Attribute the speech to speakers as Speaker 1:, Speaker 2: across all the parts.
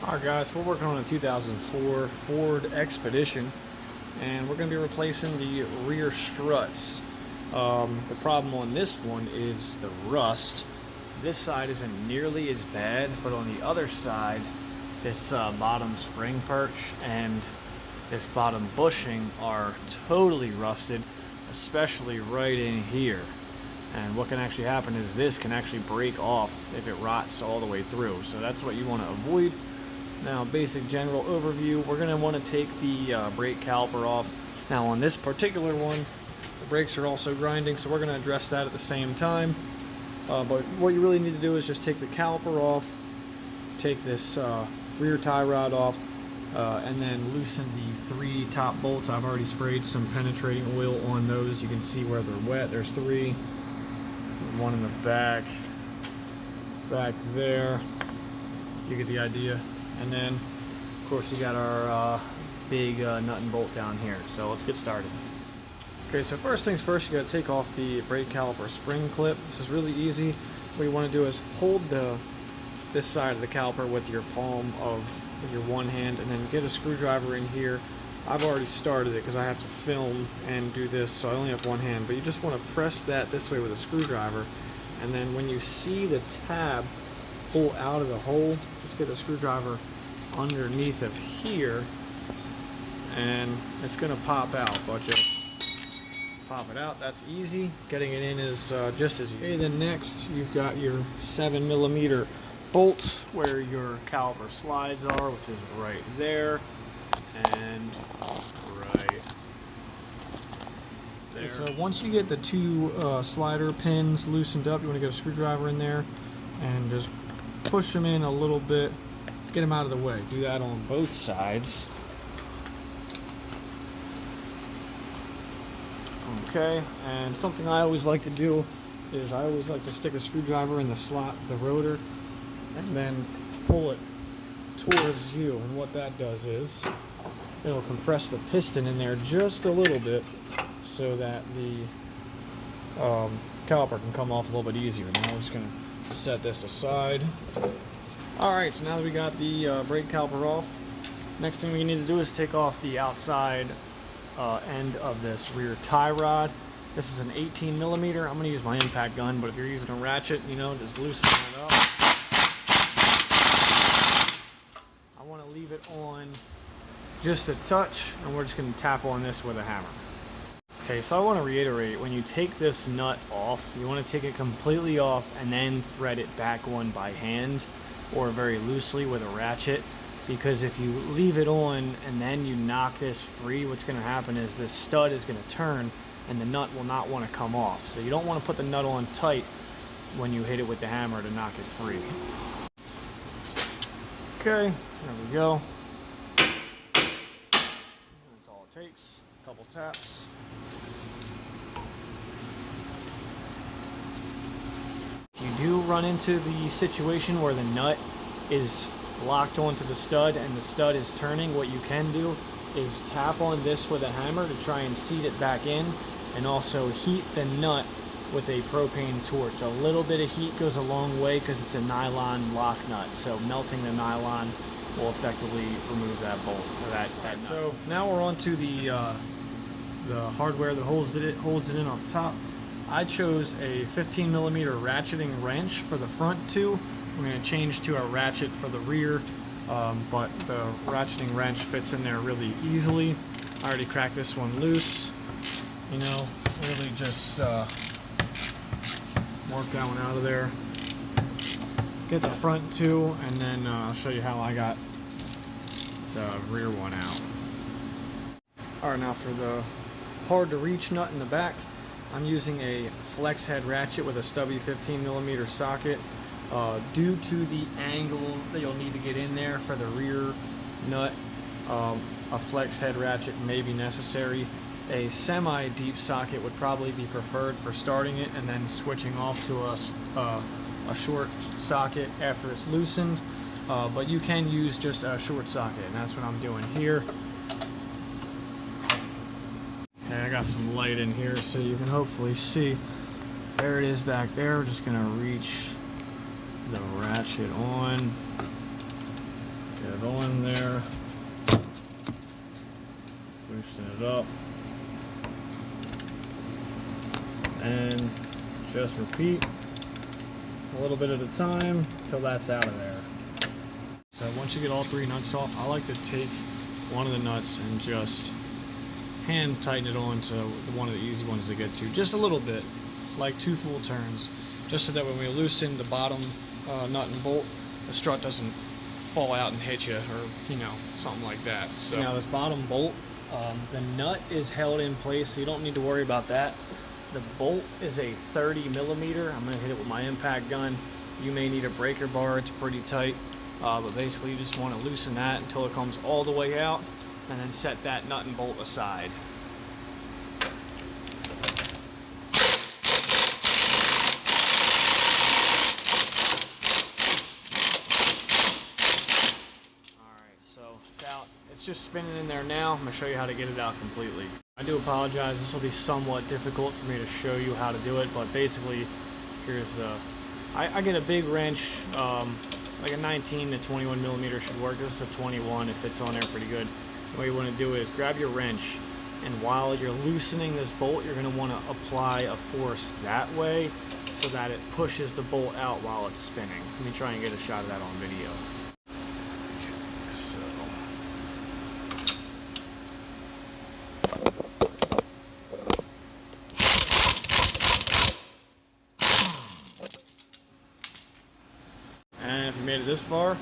Speaker 1: Alright guys, we're working on a 2004 Ford Expedition and we're going to be replacing the rear struts. The problem on this one is the rust. This side isn't nearly as bad, but on the other side, this bottom spring perch and this bottom bushing are totally rusted, especially right in here. And what can actually happen is this can actually break off if it rots all the way through. So that's what you want to avoid. Now, basic general overview, we're going to want to take the brake caliper off. Now on this particular one, the brakes are also grinding, so we're going to address that at the same time. But what you really need to do is just take the caliper off, take this rear tie rod off, and then loosen the 3 top bolts. I've already sprayed some penetrating oil on those. You can see where they're wet. There's 3. One in the back there. You get the idea. And then, of course, you got our big nut and bolt down here. So let's get started. Okay, so first things first, you got to take off the brake caliper spring clip. This is really easy. What you want to do is hold this side of the caliper with your palm of your one hand, and then get a screwdriver in here. I've already started it because I have to film and do this, so I only have one hand. But you just want to press that this way with a screwdriver, and then when you see the tab pull out of the hole, just get the screwdriver underneath of here and it's gonna pop out, but just pop it out. That's easy. Getting it in is just as easy. Okay, then next you've got your 7mm bolts where your caliper slides are, which is right there and right there. So once you get the 2 slider pins loosened up, you want to get a screwdriver in there and just push them in a little bit, get them out of the way. Do that on both sides. Okay, and something I always like to do is I always like to stick a screwdriver in the slot of the rotor and then pull it towards you, and what that does is it'll compress the piston in there just a little bit so that the caliper can come off a little bit easier. Now we're just going to set this aside. Alright, so now that we got the brake caliper off, next thing we need to do is take off the outside end of this rear tie rod. This is an 18mm. I'm going to use my impact gun, but if you're using a ratchet, you know, just loosen it up. I want to leave it on just a touch, and we're just going to tap on this with a hammer. Okay, so I want to reiterate, when you take this nut off, you want to take it completely off and then thread it back on by hand or very loosely with a ratchet, because if you leave it on and then you knock this free, what's going to happen is this stud is going to turn and the nut will not want to come off. So you don't want to put the nut on tight when you hit it with the hammer to knock it free. Okay, there we go. That's all it takes. A couple taps. If you do run into the situation where the nut is locked onto the stud and the stud is turning, what you can do is tap on this with a hammer to try and seat it back in, and also heat the nut with a propane torch. A little bit of heat goes a long way because it's a nylon lock nut, so melting the nylon will effectively remove that bolt or that nut. So now we're on to the hardware that holds it in up top. I chose a 15mm ratcheting wrench for the front two. I'm going to change to a ratchet for the rear, but the ratcheting wrench fits in there really easily. I already cracked this one loose. You know, really just work that one out of there. Get the front two, and then I'll show you how I got the rear one out. Alright, now for the hard to reach nut in the back, I'm using a flex head ratchet with a stubby 15mm socket. Due to the angle that you'll need to get in there for the rear nut, a flex head ratchet may be necessary. A semi-deep socket would probably be preferred for starting it and then switching off to a short socket after it's loosened. But you can use just a short socket, and that's what I'm doing here. Okay, I got some light in here so you can hopefully see. There it is back there. We're just gonna reach the ratchet on. Get go in there, loosen it up, and just repeat a little bit at a time until that's out of there. So once you get all 3 nuts off, I like to take one of the nuts and just hand tighten it on to one of the easy ones to get to, just a little bit, like 2 full turns, just so that when we loosen the bottom nut and bolt, the strut doesn't fall out and hit you, or you know, something like that. So now this bottom bolt, the nut is held in place, so you don't need to worry about that. The bolt is a 30 millimeter. I'm going to hit it with my impact gun. You may need a breaker bar, it's pretty tight, but basically you just want to loosen that until it comes all the way out, and then set that nut and bolt aside. It's out. It's just spinning in there now. I'm going to show you how to get it out completely. I do apologize. This will be somewhat difficult for me to show you how to do it, but basically, here's the... I get a big wrench, like a 19 to 21 millimeter should work. This is a 21. It fits on there pretty good. What you want to do is grab your wrench, and while you're loosening this bolt, you're going to want to apply a force that way so that it pushes the bolt out while it's spinning. Let me try and get a shot of that on video. And if you made it this far,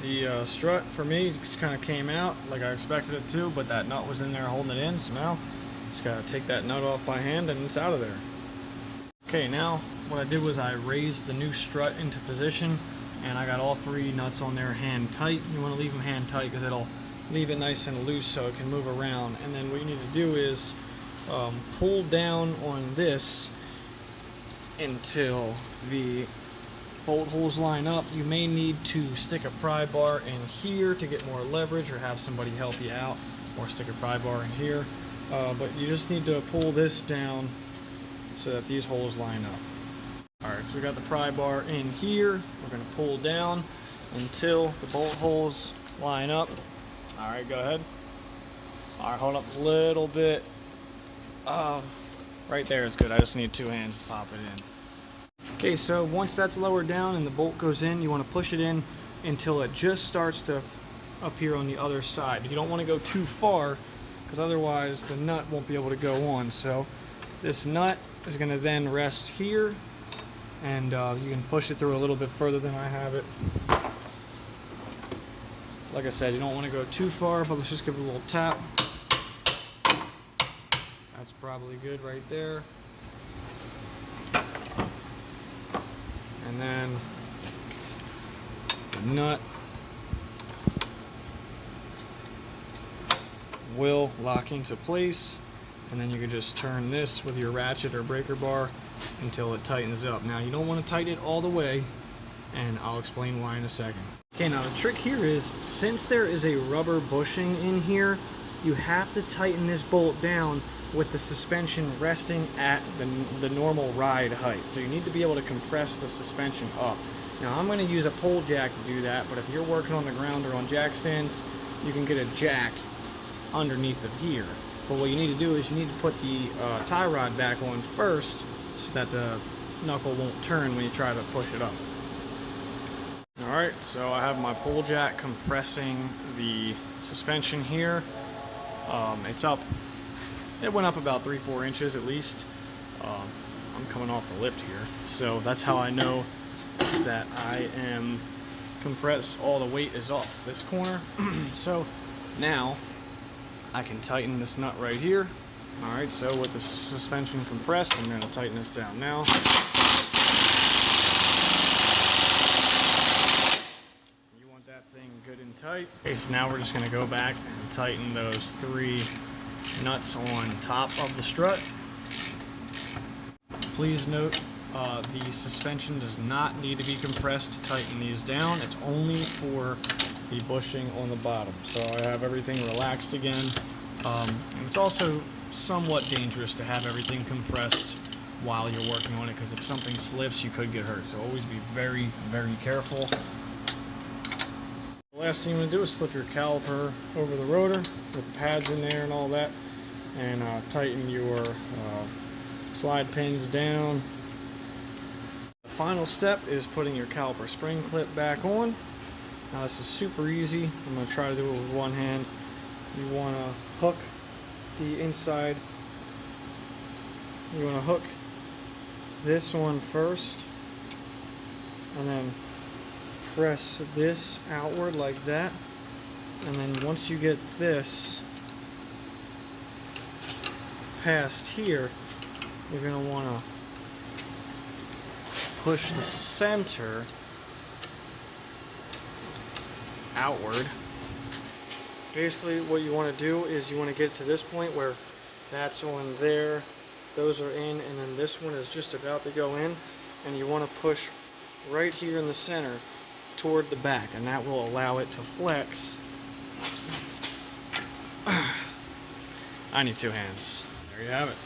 Speaker 1: the strut for me just kind of came out like I expected it to, but that nut was in there holding it in, so now just gotta take that nut off by hand and it's out of there. Okay, now what I did was I raised the new strut into position, and I got all 3 nuts on there hand tight. You want to leave them hand tight because it'll leave it nice and loose so it can move around. And then what you need to do is pull down on this until the bolt holes line up. You may need to stick a pry bar in here to get more leverage, or have somebody help you out, or stick a pry bar in here, but you just need to pull this down so that these holes line up. Alright, so we got the pry bar in here. We're going to pull down until the bolt holes line up. Alright, go ahead. Alright, hold up a little bit. Right there is good. I just need 2 hands to pop it in. Okay, so once that's lowered down and the bolt goes in, you want to push it in until it just starts to appear on the other side. You don't want to go too far, because otherwise the nut won't be able to go on. So this nut is going to then rest here, and you can push it through a little bit further than I have it. Like I said, you don't want to go too far, but let's just give it a little tap. That's probably good right there. And then the nut will lock into place, and then you can just turn this with your ratchet or breaker bar until it tightens up. Now you don't want to tighten it all the way, and I'll explain why in a second. Okay, now the trick here is, since there is a rubber bushing in here, you have to tighten this bolt down with the suspension resting at the normal ride height. So you need to be able to compress the suspension up. Now I'm going to use a pole jack to do that, but if you're working on the ground or on jack stands, you can get a jack underneath of here. But what you need to do is you need to put the tie rod back on first, so that the knuckle won't turn when you try to push it up. Alright, so I have my pole jack compressing the suspension here. It's up. It went up about 3-4 inches at least. I'm coming off the lift here, so that's how I know that I am compressed. All the weight is off this corner. So now I can tighten this nut right here. Alright, so with the suspension compressed, I'm going to tighten this down now. You want that thing good and tight. Okay, so now we're just going to go back and tighten those 3 nuts on top of the strut. Please note, the suspension does not need to be compressed to tighten these down. It's only for the bushing on the bottom. So I have everything relaxed again. And it's also somewhat dangerous to have everything compressed while you're working on it, because if something slips, you could get hurt. So always be very, very careful. The last thing you want to do is slip your caliper over the rotor with the pads in there and all that, and tighten your slide pins down. The final step is putting your caliper spring clip back on. Now this is super easy. I'm going to try to do it with one hand. You want to hook the inside. You want to hook this one first, and then press this outward like that. And then once you get this past here, you're going to want to push the center outward. Basically what you want to do is you want to get to this point where that's on there, those are in, and then this one is just about to go in, and you want to push right here in the center toward the back, and that will allow it to flex. I need two hands. There you have it.